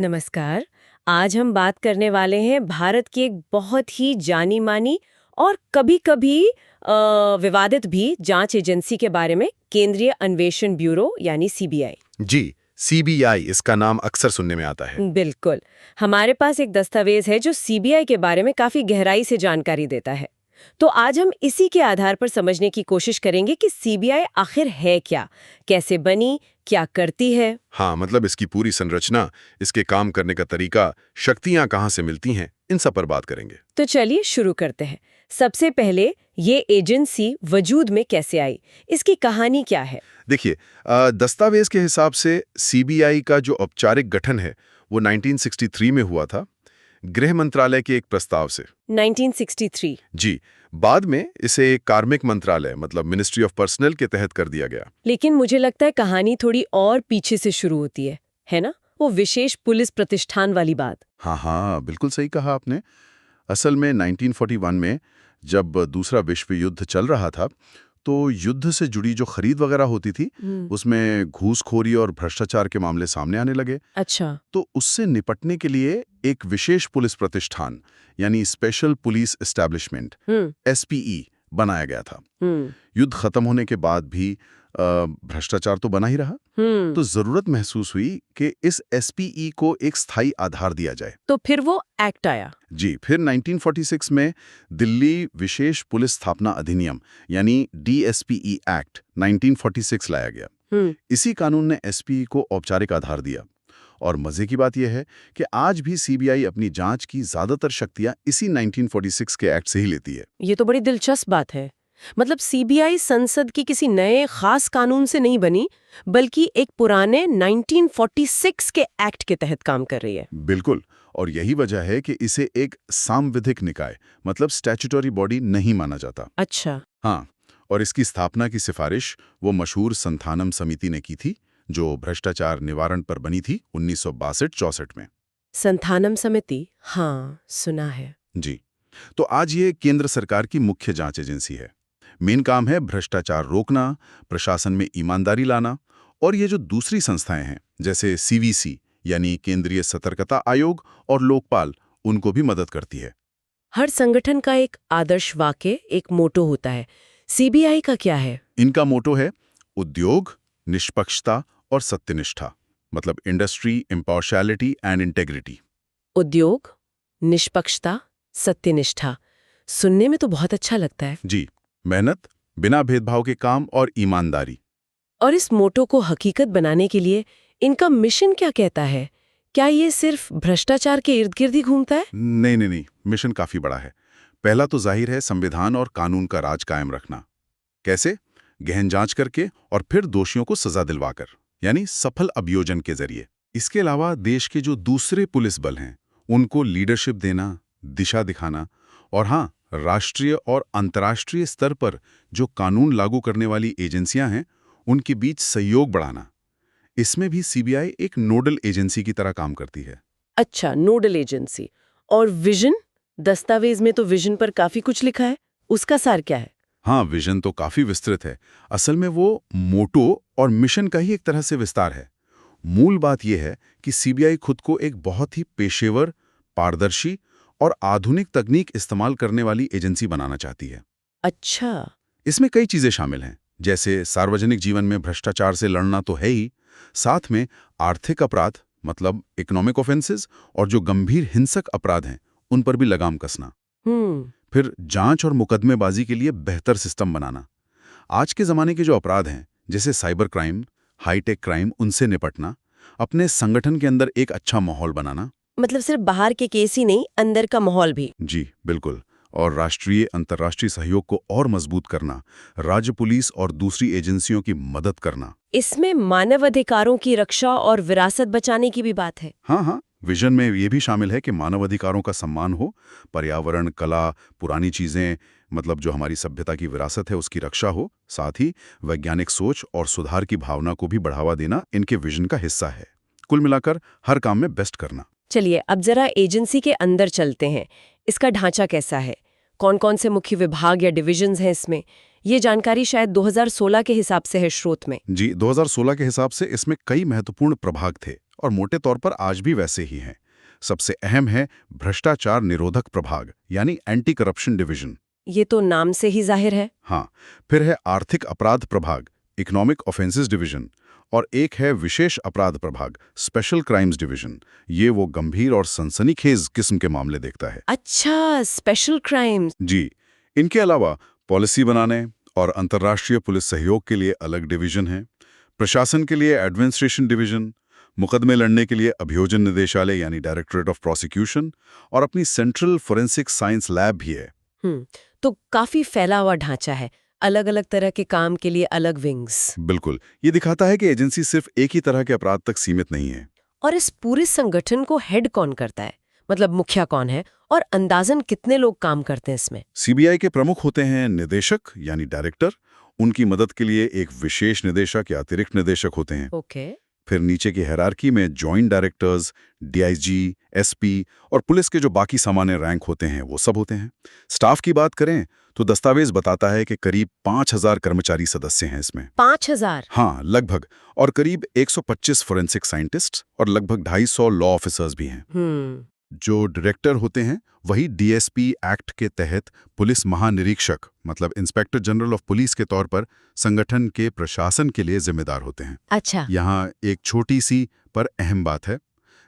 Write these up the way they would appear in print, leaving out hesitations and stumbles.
नमस्कार। आज हम बात करने वाले हैं भारत की एक बहुत ही जानी मानी और कभी-कभी विवादित भी जांच एजेंसी के बारे में, केंद्रीय अन्वेषण ब्यूरो यानी सीबीआई। जी, सीबीआई इसका नाम अक्सर सुनने में आता है। बिल्कुल। हमारे पास एक दस्तावेज है जो सीबीआई के बारे में काफी गहराई से जानकारी देता है। तो आज हम इसी के आधार पर समझने की कोशिश करेंगे कि सीबीआई आखिर है क्या, कैसे बनी, क्या करती है। हाँ, मतलब इसकी पूरी संरचना, इसके काम करने का तरीका, शक्तियां कहाँ से मिलती हैं, इन सब पर बात करेंगे। तो चलिए शुरू करते हैं। सबसे पहले ये एजेंसी वजूद में कैसे आई, इसकी कहानी क्या है? देखिए, दस्तावेज के हिसाब से सीबीआई का जो औपचारिक गठन है वो 1963 में हुआ था, गृह मंत्रालय के एक प्रस्ताव से। 1963। जी, बाद में इसे एक कार्मिक मंत्रालय मतलब मिनिस्ट्री ऑफ पर्सनल के तहत कर दिया गया। लेकिन मुझे लगता है कहानी थोड़ी और पीछे से शुरू होती है ना? वो विशेष पुलिस प्रतिष्ठान वाली बात। हाँ, बिल्कुल सही कहा आपने। असल में 1941 में जब दूसरा विश्व युद्ध चल रहा था, तो युद्ध से जुड़ी जो खरीद वगैरह होती थी, उसमें घूसखोरी और भ्रष्टाचार के मामले सामने आने लगे। अच्छा। तो उससे निपटने के लिए एक विशेष पुलिस प्रतिष्ठान यानी स्पेशल पुलिस एस्टैब्लिशमेंट एसपीई बनाया गया था। युद्ध खत्म होने के बाद भी भ्रष्टाचार तो बना ही रहा। तो जरूरत महसूस हुई कि इस एसपीई को एक स्थायी आधार दिया जाए। तो फिर वो एक्ट आया। जी, फिर 1946 में दिल्ली विशेष पुलिस स्थापना अधिनियम यानी डीएसपीई एक्ट 1946 लाया गया। इसी कानून ने एसपीई को औपचारिक आधार दिया। और मजे की बात यह है कि आज भी सीबीआई अपनी जांच की ज्यादातर शक्तियां इसी 1946 के एक्ट से ही लेती है। ये तो बड़ी दिलचस्प बात है। मतलब सीबीआई संसद की किसी नए खास कानून से नहीं बनी, बल्कि एक पुराने 1946 के एक्ट के तहत काम कर रही है। बिल्कुल, और यही वजह है कि इसे एक सांविधिक निकाय मतलब स्टैट्यूटरी बॉडी नहीं माना जाता। अच्छा। हाँ, और इसकी स्थापना की सिफारिश वो मशहूर संथानम समिति ने की थी, जो भ्रष्टाचार निवारण पर बनी थी 1962-64 में। संथानम समिति, हाँ सुना है। जी, तो आज ये केंद्र सरकार की मुख्य जांच एजेंसी है। मेन काम है भ्रष्टाचार रोकना, प्रशासन में ईमानदारी लाना, और ये जो दूसरी संस्थाएं हैं जैसे सीवीसी यानी केंद्रीय सतर्कता आयोग और लोकपाल, उनको भी मदद करती है। हर संगठन का एक आदर्श वाक्य, एक मोटो होता है। सीबीआई का क्या है? इनका मोटो है उद्योग, निष्पक्षता और सत्यनिष्ठा, मतलब इंडस्ट्री, इम्पार्शियलिटी एंड इंटेग्रिटी। उद्योग, निष्पक्षता, सत्यनिष्ठा, सुनने में तो बहुत अच्छा लगता है। जी, मेहनत, बिना भेदभाव के काम और ईमानदारी। और इस मोटो को हकीकत बनाने के लिए इनका मिशन क्या कहता है? क्या ये सिर्फ भ्रष्टाचार के इर्द गिर्द ही घूमता है? नहीं, मिशन काफी बड़ा है। पहला तो जाहिर है संविधान और कानून का राज कायम रखना। कैसे? गहन जांच करके और फिर दोषियों को सजा दिलवाकर, यानी सफल अभियोजन के जरिए। इसके अलावा देश के जो दूसरे पुलिस बल हैं, उनको लीडरशिप देना, दिशा दिखाना, और हाँ, राष्ट्रीय और अंतर्राष्ट्रीय स्तर पर जो कानून लागू करने वाली एजेंसियां हैं, उनके बीच सहयोग बढ़ाना। इसमें भी सीबीआई एक नोडल एजेंसी की तरह काम करती है। अच्छा, नोडल एजेंसी। और विजन? दस्तावेज में तो विजन पर काफी कुछ लिखा है, उसका सार क्या है? हाँ, विजन तो काफी विस्तृत है। असल में वो मोटो और मिशन का ही एक तरह से विस्तार है। मूल बात यह है कि सीबीआई खुद को एक बहुत ही पेशेवर, पारदर्शी और आधुनिक तकनीक इस्तेमाल करने वाली एजेंसी बनाना चाहती है। अच्छा। इसमें कई चीजें शामिल हैं, जैसे सार्वजनिक जीवन में भ्रष्टाचार से लड़ना तो है ही, साथ में आर्थिक अपराध मतलब इकोनॉमिक ऑफेंसेस और जो गंभीर हिंसक अपराध हैं, उन पर भी लगाम कसना। फिर जांच और मुकदमेबाजी के लिए बेहतर सिस्टम बनाना। आज के जमाने के जो अपराध हैं, जैसे साइबर क्राइम, हाईटेक क्राइम, उनसे निपटना। अपने संगठन के अंदर एक अच्छा माहौल बनाना। मतलब सिर्फ बाहर के केस ही नहीं, अंदर का माहौल भी। जी, बिल्कुल। और राष्ट्रीय अंतर्राष्ट्रीय सहयोग को और मजबूत करना, राज्य पुलिस और दूसरी एजेंसियों की मदद करना। इसमें मानव अधिकारों की रक्षा और विरासत बचाने की भी बात है। हाँ, विजन में ये भी शामिल है कि मानव अधिकारों का सम्मान हो, पर्यावरण, कला, पुरानी चीजें, मतलब जो हमारी सभ्यता की विरासत है, उसकी रक्षा हो। साथ ही वैज्ञानिक सोच और सुधार की भावना को भी बढ़ावा देना इनके विजन का हिस्सा है। कुल मिलाकर हर काम में बेस्ट करना। चलिए अब जरा एजेंसी के अंदर चलते हैं। इसका ढांचा कैसा है? कौन-कौन से मुख्य विभाग या डिविजन्स हैं इसमें? ये जानकारी शायद 2016 के हिसाब से है स्रोत में। जी, 2016 के हिसाब से इसमें कई महत्वपूर्ण प्रभाग थे और मोटे तौर पर आज भी वैसे ही हैं। सबसे अहम है भ्रष्टाचार निरोधक प्रभाग यानी एंटी करप्शन डिवीजन। ये तो नाम से ही जाहिर है। हाँ, फिर है आर्थिक अपराध प्रभाग इकोनॉमिक ऑफेंसेस डिवीजन, और एक है विशेष अपराध प्रभाग स्पेशल क्राइम्स डिवीजन। ये वो गंभीर और सनसनीखेज किस्म के मामले देखता है। अच्छा, स्पेशल क्राइम्स। जी, इनके अलावा पॉलिसी बनाने और अंतर्राष्ट्रीय पुलिस सहयोग के लिए अलग डिवीजन है, प्रशासन के लिए एडमिनिस्ट्रेशन डिवीजन, मुकदमे लड़ने के लिए अभियोजन निदेशालय यानी डायरेक्टरेट ऑफ प्रोसिक्यूशन, और अपनी सेंट्रल फोरेंसिक साइंस लैब भी है। तो काफी फैला हुआ ढांचा है, अलग अलग तरह के काम के लिए अलग विंग्स। बिल्कुल, ये दिखाता है कि एजेंसी सिर्फ एक ही तरह के अपराध तक सीमित नहीं है। और इस पूरे संगठन को हेड कौन करता है, मतलब मुखिया कौन है, और अंदाजन कितने लोग काम करते हैं इसमें? सीबीआई के प्रमुख होते हैं निदेशक यानी डायरेक्टर। उनकी मदद के लिए एक विशेष निदेशक या अतिरिक्त निदेशक होते हैं। ओके। फिर नीचे की हायरार्की में जॉइंट डायरेक्टर्स, डीआईजी, एसपी और पुलिस के जो बाकी सामान्य रैंक होते हैं वो सब होते हैं। स्टाफ की बात करें तो दस्तावेज बताता है कि करीब 5000 कर्मचारी सदस्य हैं इसमें। 5000? हाँ, लगभग। और करीब 125 फोरेंसिक साइंटिस्ट और लगभग 250 लॉ ऑफिसर्स भी हैं। जो डायरेक्टर होते हैं वही डीएसपी एक्ट के तहत पुलिस महानिरीक्षक मतलब इंस्पेक्टर जनरल ऑफ पुलिस के तौर पर संगठन के प्रशासन के लिए जिम्मेदार होते हैं। अच्छा। यहाँ एक छोटी सी पर अहम बात है,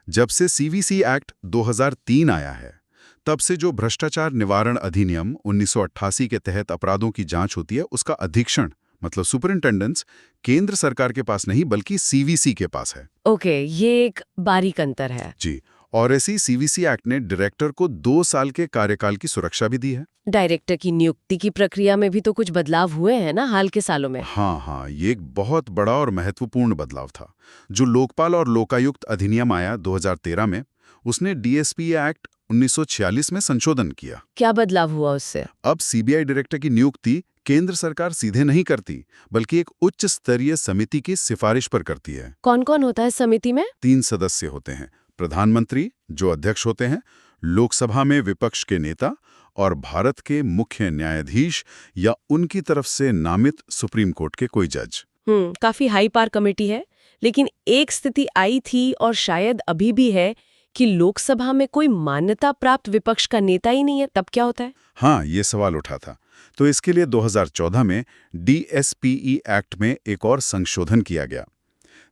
जब से सीवीसी एक्ट 2003 आया है तब से जो भ्रष्टाचार निवारण अधिनियम 1988 के तहत अपराधों की जांच होती है उसका अधीक्षण मतलब सुपरिंटेंडेंस केंद्र सरकार के पास नहीं बल्कि सीवीसी के पास है। ओके, ये एक बारीक अंतर है। जी, और ऐसी सीवीसी एक्ट ने डायरेक्टर को 2 साल के कार्यकाल की सुरक्षा भी दी है। डायरेक्टर की नियुक्ति की प्रक्रिया में भी तो कुछ बदलाव हुए हैं ना हाल के सालों में? हाँ, ये एक बहुत बड़ा और महत्वपूर्ण बदलाव था। जो लोकपाल और लोकायुक्त अधिनियम आया 2013 में, उसने डीएसपी एक्ट 1946 में संशोधन किया। क्या बदलाव हुआ उससे? अब सीबीआई डायरेक्टर की नियुक्ति केंद्र सरकार सीधे नहीं करती बल्कि एक उच्च स्तरीय समिति की सिफारिश पर करती है। कौन कौन होता है समिति में? 3 सदस्य होते हैं, प्रधानमंत्री जो अध्यक्ष होते हैं, लोकसभा में विपक्ष के नेता और भारत के मुख्य न्यायाधीश या उनकी तरफ से नामित सुप्रीम कोर्ट के कोई जज। काफी हाई पावर कमेटी है। लेकिन एक स्थिति आई थी और शायद अभी भी है कि लोकसभा में कोई मान्यता प्राप्त विपक्ष का नेता ही नहीं है, तब क्या होता है? हाँ, ये सवाल उठा था। तो इसके लिए 2014 में डीएसपीई एक्ट में एक और संशोधन किया गया,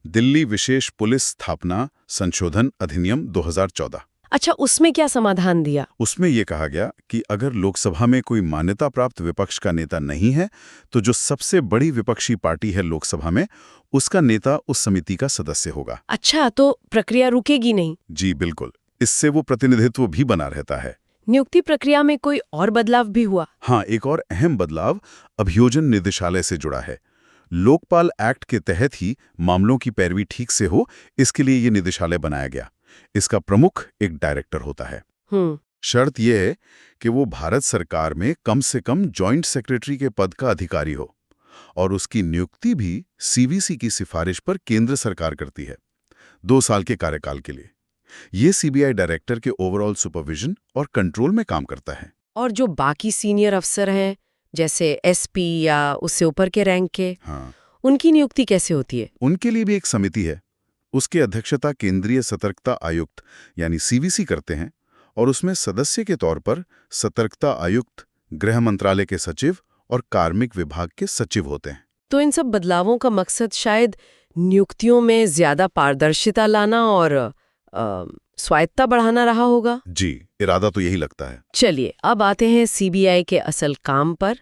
दिल्ली विशेष पुलिस स्थापना संशोधन अधिनियम 2014। अच्छा, उसमें क्या समाधान दिया? उसमें यह कहा गया कि अगर लोकसभा में कोई मान्यता प्राप्त विपक्ष का नेता नहीं है तो जो सबसे बड़ी विपक्षी पार्टी है लोकसभा में उसका नेता उस समिति का सदस्य होगा। अच्छा, तो प्रक्रिया रुकेगी नहीं? जी बिल्कुल, इससे वो प्रतिनिधित्व भी बना रहता है। नियुक्ति प्रक्रिया में कोई और बदलाव भी हुआ? हाँ, एक और अहम बदलाव अभियोजन निदेशालय से जुड़ा है। लोकपाल एक्ट के तहत ही मामलों की पैरवी ठीक से हो इसके लिए ये निदेशालय बनाया गया। इसका प्रमुख एक डायरेक्टर होता है। शर्त यह है कि वो भारत सरकार में कम से कम जॉइंट सेक्रेटरी के पद का अधिकारी हो और उसकी नियुक्ति भी सीवीसी की सिफारिश पर केंद्र सरकार करती है 2 साल के कार्यकाल के लिए। ये सीबीआई डायरेक्टर के ओवरऑल सुपरविजन और कंट्रोल में काम करता है। और जो बाकी सीनियर अफसर हैं जैसे एसपी या उससे ऊपर के रैंक के, हाँ, उनकी नियुक्ति कैसे होती है? उनके लिए भी एक समिति है। उसकी अध्यक्षता केंद्रीय सतर्कता आयुक्त यानी सीवीसी करते हैं और उसमें सदस्य के तौर पर सतर्कता आयुक्त, गृह मंत्रालय के सचिव और कार्मिक विभाग के सचिव होते हैं। तो इन सब बदलावों का मकसद शायद नियुक्तियों में ज्यादा पारदर्शिता लाना और स्वायत्ता बढ़ाना रहा होगा। जी, इरादा तो यही लगता है। चलिए अब आते हैं सीबीआई के असल काम पर।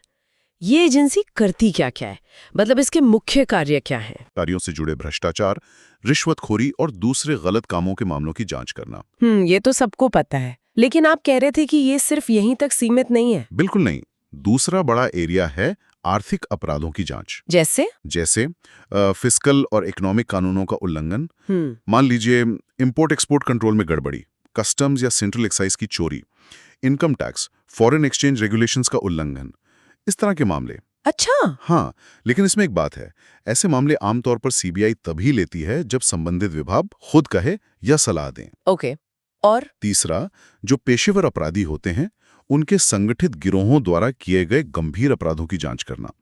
ये एजेंसी करती क्या क्या है, मतलब इसके मुख्य कार्य क्या हैं? कार्यों से जुड़े भ्रष्टाचार, रिश्वतखोरी और दूसरे गलत कामों के मामलों की जांच करना। ये तो सबको पता है, लेकिन आप कह रहे थे कि ये सिर्फ यहीं तक सीमित नहीं है। बिल्कुल नहीं, दूसरा बड़ा एरिया है आर्थिक अपराधों की जांच। जैसे फिस्कल और इकोनॉमिक कानूनों का उल्लंघन, मान लीजिए इंपोर्ट एक्सपोर्ट कंट्रोल में गड़बड़ी, कस्टम्स या सेंट्रल एक्साइज की चोरी, income tax, foreign exchange regulations का उल्लंघन, इस तरह के मामले। अच्छा। हाँ, लेकिन इसमें एक बात है, ऐसे मामले आमतौर पर सीबीआई तभी लेती है जब संबंधित विभाग खुद कहे या सलाह दें। ओके। और तीसरा, जो पेशेवर अपराधी होते हैं उनके संगठित गिरोहों द्वारा किए गए गंभीर अपराधों की जांच करना,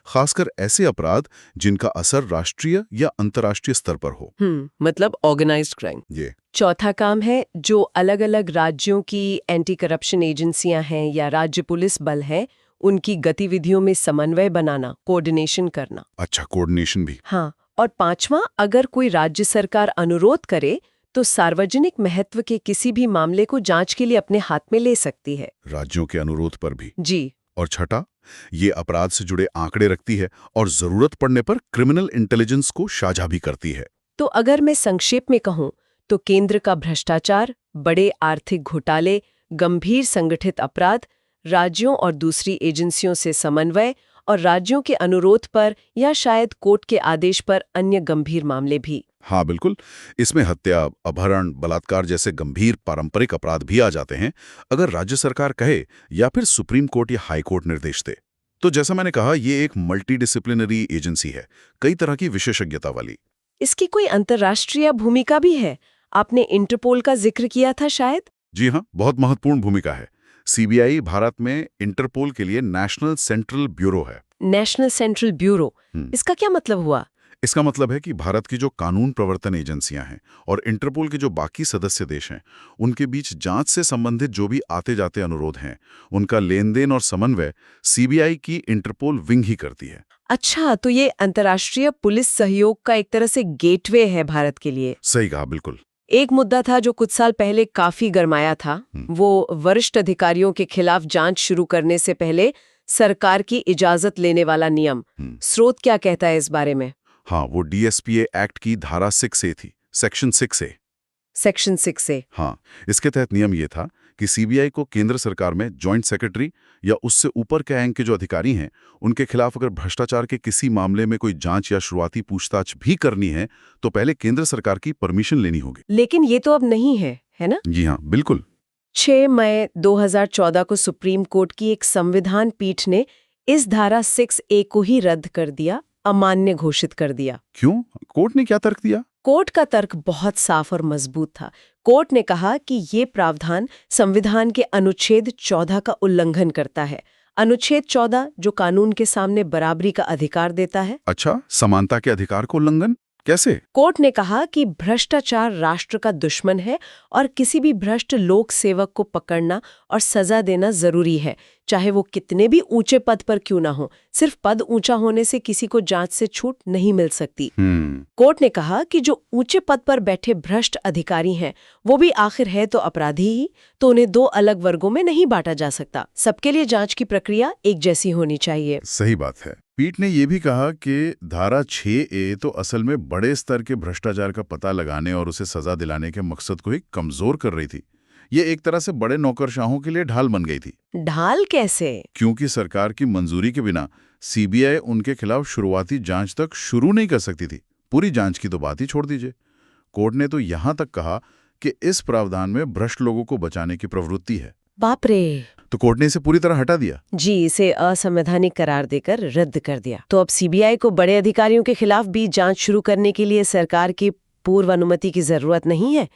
खासकर ऐसे अपराध जिनका असर राष्ट्रीय या अंतर्राष्ट्रीय स्तर पर हो। मतलब ऑर्गेनाइज्ड क्राइम। ये चौथा काम है जो अलग-अलग राज्यों की एंटी करप्शन एजेंसियां हैं या राज्य पुलिस बल हैं, उनकी गतिविधियों में समन्वय बनाना, कोऑर्डिनेशन करना। अच्छा, कोऑर्डिनेशन भी। हाँ, और पांचवा, अगर कोई राज्य सरकार अनुरोध करे तो सार्वजनिक महत्व के किसी भी मामले को जांच के लिए अपने हाथ में ले सकती है। राज्यों के अनुरोध पर भी। जी। और छठा, ये अपराध से जुड़े आंकड़े रखती है और जरूरत पड़ने पर क्रिमिनल इंटेलिजेंस को साझा भी करती है। तो अगर मैं संक्षेप में कहूं तो केंद्र का भ्रष्टाचार, बड़े आर्थिक घोटाले, गंभीर संगठित अपराध, राज्यों और दूसरी एजेंसियों से समन्वय और राज्यों के अनुरोध पर या शायद कोर्ट के आदेश पर अन्य गंभीर मामले भी। हाँ बिल्कुल, इसमें हत्या, अपहरण, बलात्कार जैसे गंभीर पारंपरिक अपराध भी आ जाते हैं, अगर राज्य सरकार कहे या फिर सुप्रीम कोर्ट या हाई कोर्ट निर्देश दे। तो जैसा मैंने कहा, ये एक मल्टीडिसिप्लिनरी एजेंसी है, कई तरह की विशेषज्ञता वाली। इसकी कोई अंतर्राष्ट्रीय भूमिका भी है? आपने इंटरपोल का जिक्र किया था शायद? जी हाँ, बहुत महत्वपूर्ण भूमिका है। सीबीआई भारत में इंटरपोल के लिए नेशनल सेंट्रल ब्यूरो है। नेशनल सेंट्रल ब्यूरो, इसका क्या मतलब हुआ? इसका मतलब है कि भारत की जो कानून प्रवर्तन एजेंसियां हैं और इंटरपोल के जो बाकी सदस्य देश हैं, उनके बीच जांच से संबंधित जो भी आते जाते अनुरोध हैं, उनका लेन देन और समन्वय सीबीआई की इंटरपोल विंग ही करती है। अच्छा, तो ये अंतर्राष्ट्रीय पुलिस सहयोग का एक तरह से गेटवे है भारत के लिए। सही कहा, बिल्कुल। एक मुद्दा था जो कुछ साल पहले काफी गरमाया था, वो वरिष्ठ अधिकारियों के खिलाफ जांच शुरू करने से पहले सरकार की इजाजत लेने वाला नियम। स्रोत क्या कहता है इस बारे में? हाँ, वो डीएसपीए एक्ट की धारा 6A थी, सेक्शन 6A। Section 6A। हाँ, इसके तहत नियम ये था कि सीबीआई को केंद्र सरकार में जॉइंट सेक्रेटरी या उससे ऊपर के रैंक के जो अधिकारी हैं, उनके खिलाफ अगर भ्रष्टाचार के किसी मामले में कोई जांच या शुरुआती पूछताछ भी करनी है, तो पहले केंद्र सरकार की परमिशन लेनी होगी। लेकिन ये तो अब नहीं है ना? जी हाँ, बिल्कुल। 6 मई 2014 को सुप्रीम कोर्ट की एक संविधान पीठ ने इस धारा 6A को ही रद्द कर दिया, अमान्य घोषित कर दिया। क्यों? कोर्ट ने क्या तर्क दिया? कोर्ट का तर्क बहुत साफ और मजबूत था। कोर्ट ने कहा कि ये प्रावधान संविधान के अनुच्छेद 14 का उल्लंघन करता है। अनुच्छेद 14 जो कानून के सामने बराबरी का अधिकार देता है। अच्छा, समानता के अधिकार को उल्लंघन कैसे? कोर्ट ने कहा कि भ्रष्टाचार राष्ट्र का दुश्मन है और किसी भी भ्रष्ट लोक सेवक को पकड़ना और सजा देना जरूरी है, चाहे वो कितने भी ऊंचे पद पर क्यों ना हो। सिर्फ पद ऊंचा होने से किसी को जांच से छूट नहीं मिल सकती। कोर्ट ने कहा कि जो ऊंचे पद पर बैठे भ्रष्ट अधिकारी हैं, वो भी आखिर है तो अपराधी ही, तो उन्हें दो अलग वर्गों में नहीं बांटा जा सकता। सबके लिए जांच की प्रक्रिया एक जैसी होनी चाहिए। सही बात है। पीठ ने यह भी कहा कि धारा 6A तो असल में बड़े स्तर के भ्रष्टाचार का पता लगाने और उसे सजा दिलाने के मकसद को ही कमजोर कर रही थी। ये एक तरह से बड़े नौकरशाहों के लिए ढाल बन गई थी। ढाल कैसे? क्योंकि सरकार की मंजूरी के बिना सीबीआई उनके खिलाफ शुरुआती जांच तक शुरू नहीं कर सकती थी। पूरी जांच की तो बात ही छोड़ दीजिए। कोर्ट ने तो यहां तक कहा कि इस प्रावधान में भ्रष्ट लोगों को बचाने की प्रवृत्ति है। बाप रे! तो कोर्ट ने इसे पूरी तरह हटा दिया। जी, इसे असंवैधानिक करार देकर रद्द कर दिया। तो अब सीबीआई को बड़े अधिकारियों के खिलाफ भी जांच शुरू करने के लिए सरकार की पूर्व अनुमति की जरूरत नहीं है।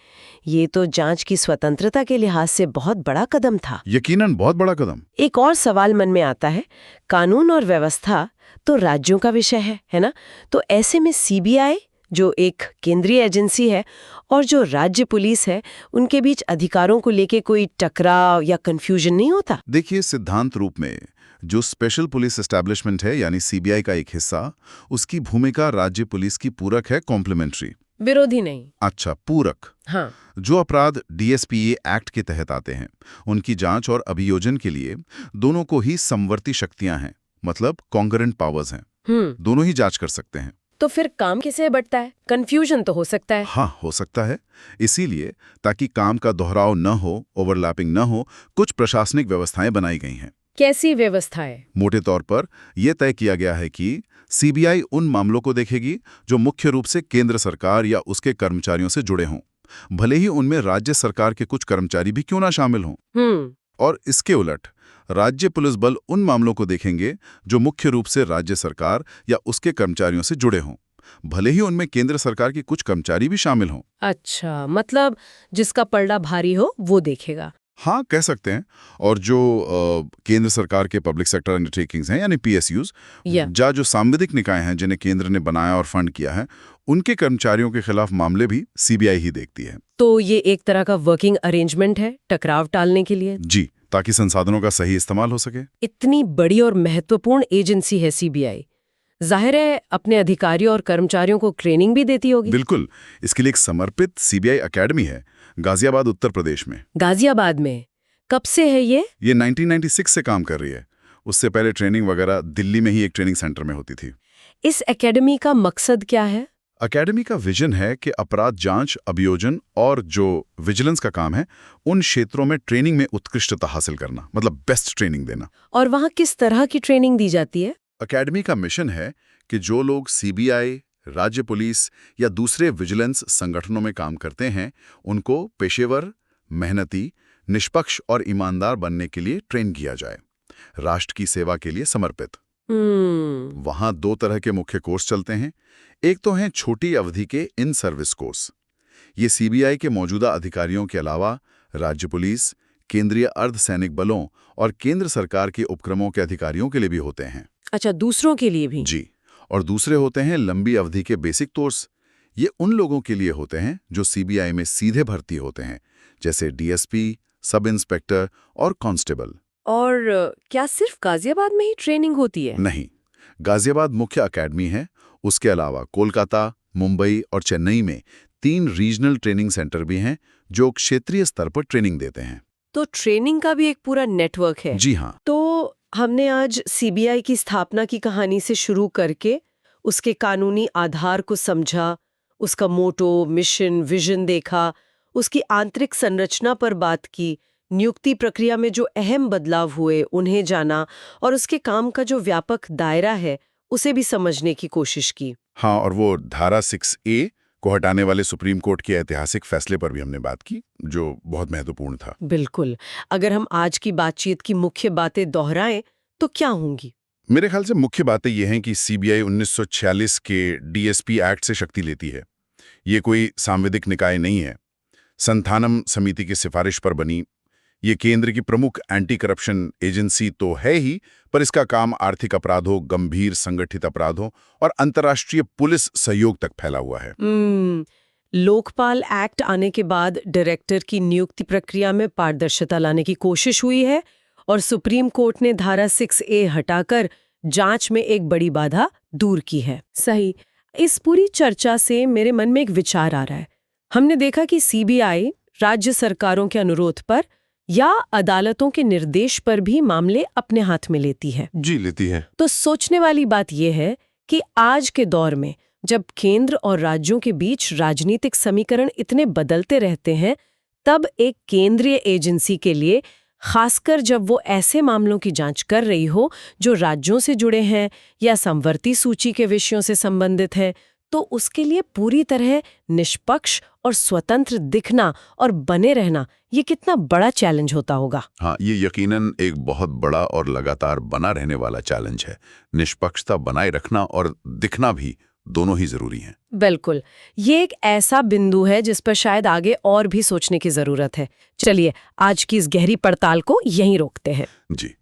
ये तो जांच की स्वतंत्रता के लिहाज से बहुत बड़ा कदम था। यकीनन बहुत बड़ा कदम। एक और सवाल मन में आता है, कानून और व्यवस्था तो राज्यों का विषय है ना? तो ऐसे में सीबीआई जो एक केंद्रीय एजेंसी है और जो राज्य पुलिस है, उनके बीच अधिकारों को लेके कोई टकराव या कंफ्यूजन नहीं होता? देखिए, सिद्धांत रूप में जो स्पेशल पुलिस एस्टैब्लिशमेंट है यानी सीबीआई का एक हिस्सा, उसकी भूमिका राज्य पुलिस की पूरक है, कॉम्प्लीमेंट्री। विरोधी नहीं। अच्छा, पूरक। हाँ। जो अपराध डीएसपीए एक्ट के तहत आते हैं, उनकी जांच और अभियोजन के लिए दोनों को ही समवर्ती शक्तियां हैं, मतलब कॉन्करेंट पावर्स हैं। दोनों ही जांच कर सकते हैं। तो फिर काम कैसे बढ़ता है? कंफ्यूजन तो हो सकता है। हाँ, हो सकता है। इसीलिए ताकि काम का दोहराव न हो, ओवरलैपिंग न हो, कुछ प्रशासनिक व्यवस्थाएं बनाई गई हैं। कैसी व्यवस्थाएं? मोटे तौर पर यह तय किया गया है कि सीबीआई उन मामलों को देखेगी जो मुख्य रूप से केंद्र सरकार या उसके कर्मचारियों से जुड़े हों, भले ही उनमें राज्य सरकार के कुछ कर्मचारी भी क्यों ना शामिल हों। और इसके उलट राज्य पुलिस बल उन मामलों को देखेंगे जो मुख्य रूप से राज्य सरकार या उसके कर्मचारियों से जुड़े हों, भले ही उनमें केंद्र सरकार के कुछ कर्मचारी भी शामिल हों। अच्छा, मतलब जिसका पलड़ा भारी हो वो देखेगा। हाँ, कह सकते हैं। और जो केंद्र सरकार के पब्लिक सेक्टर अंडरटेकिंग्स हैं यानी PSUs, या जो सांविधिक निकाय हैं जिन्हें केंद्र ने बनाया और फंड किया है, उनके कर्मचारियों के खिलाफ मामले भी CBI ही देखती है। तो ये एक तरह का वर्किंग अरेंजमेंट है टकराव टालने के लिए। जी, ताकि संसाधनों का सही इस्तेमाल हो सके। इतनी बड़ी और महत्वपूर्ण एजेंसी है CBI, जाहिर है अपने अधिकारियों और कर्मचारियों को ट्रेनिंग भी देती होगी। बिल्कुल, इसके लिए एक समर्पित CBI अकेडमी है गाजियाबाद, उत्तर प्रदेश में। गाजियाबाद में कब से है ये? ये 1996 से काम कर रही है। उससे पहले ट्रेनिंग वगैरह दिल्ली में ही एक ट्रेनिंग सेंटर में होती थी। इस एकेडमी का मकसद क्या है? अकेडमी का विजन है कि अपराध जांच, अभियोजन और जो विजिलेंस का काम है, उन क्षेत्रों में ट्रेनिंग में उत्कृष्टता हासिल करना, मतलब बेस्ट ट्रेनिंग देना। और वहाँ किस तरह की ट्रेनिंग दी जाती है? अकेडमी का मिशन है कि जो लोग CBI, राज्य पुलिस या दूसरे विजिलेंस संगठनों में काम करते हैं, उनको पेशेवर, मेहनती, निष्पक्ष और ईमानदार बनने के लिए ट्रेन किया जाए, राष्ट्र की सेवा के लिए समर्पित। वहाँ 2 तरह के मुख्य कोर्स चलते हैं। एक तो हैं छोटी अवधि के इन सर्विस कोर्स। ये CBI के मौजूदा अधिकारियों के अलावा राज्य पुलिस, केंद्रीय अर्धसैनिक बलों और केंद्र सरकार के उपक्रमों के अधिकारियों के लिए भी होते हैं। अच्छा, दूसरों के लिए भी? जी। और दूसरे होते हैं लंबी अवधि के बेसिक कोर्स। ये उन लोगों के लिए होते हैं जो CBI में सीधे भर्ती होते हैं, जैसे DSP, सब इंस्पेक्टर और कांस्टेबल। और क्या सिर्फ गाजियाबाद में ही ट्रेनिंग होती है? नहीं, गाजियाबाद मुख्य अकेडमी है। उसके अलावा कोलकाता, मुंबई और चेन्नई में 3 रीजनल ट्रेनिंग सेंटर भी हैं जो क्षेत्रीय स्तर पर ट्रेनिंग देते हैं। तो ट्रेनिंग का भी एक पूरा नेटवर्क है। जी हाँ। तो हमने आज CBI की स्थापना की कहानी से शुरू करके उसके कानूनी आधार को समझा, उसका मोटो, मिशन, विजन देखा, उसकी आंतरिक संरचना पर बात की, नियुक्ति प्रक्रिया में जो अहम बदलाव हुए उन्हें जाना और उसके काम का जो व्यापक दायरा है उसे भी समझने की कोशिश की। हाँ, और वो धारा 6A को हटाने वाले सुप्रीम कोर्ट के ऐतिहासिक फैसले पर भी हमने बात की, जो बहुत महत्वपूर्ण था। बिल्कुल। अगर हम आज की बातचीत की मुख्य बातें दोहराएं तो क्या होंगी? मेरे ख्याल से मुख्य बातें ये हैं कि CBI 1946 के DSP एक्ट से शक्ति लेती है। ये कोई सांविधिक निकाय नहीं है। संथानम समिति की सिफारिश पर बनी। ये केंद्र की प्रमुख एंटी करप्शन एजेंसी तो है ही, पर इसका काम आर्थिक अपराधों, गंभीर संगठित अपराधों और अंतर्राष्ट्रीय पुलिस सहयोग तक फैला हुआ है। लोकपाल एक्ट आने के बाद डायरेक्टर की नियुक्ति प्रक्रिया में पारदर्शिता लाने की कोशिश हुई है और सुप्रीम कोर्ट ने धारा 6A हटाकर जांच में एक बड़ी बाधा दूर की है। सही। इस पूरी चर्चा से मेरे मन में एक विचार आ रहा है। हमने देखा कि CBI राज्य सरकारों के अनुरोध पर या अदालतों के निर्देश पर भी मामले अपने हाथ में लेती है। जी, लेती है। तो सोचने वाली बात यह है कि आज के दौर में जब केंद्र और राज्यों के बीच राजनीतिक समीकरण इतने बदलते रहते हैं, तब एक केंद्रीय एजेंसी के लिए, खासकर जब वो ऐसे मामलों की जांच कर रही हो जो राज्यों से जुड़े हैं या समवर्ती सूची के विषयों से संबंधित हैं, तो उसके लिए पूरी तरह निष्पक्ष और स्वतंत्र दिखना और बने रहना, ये कितना बड़ा चैलेंज होता होगा। हाँ, ये यकीनन एक बहुत बड़ा और लगातार बना रहने वाला चैलेंज है। निष्पक्षता बनाए रखना और दिखना भी दोनों ही जरूरी हैं। बिल्कुल। ये एक ऐसा बिंदु है जिस पर शायद आगे और भी सोचने की जरूरत है। चलिए, आज की इस गहरी पड़ताल को यहीं रोकते हैं। जी।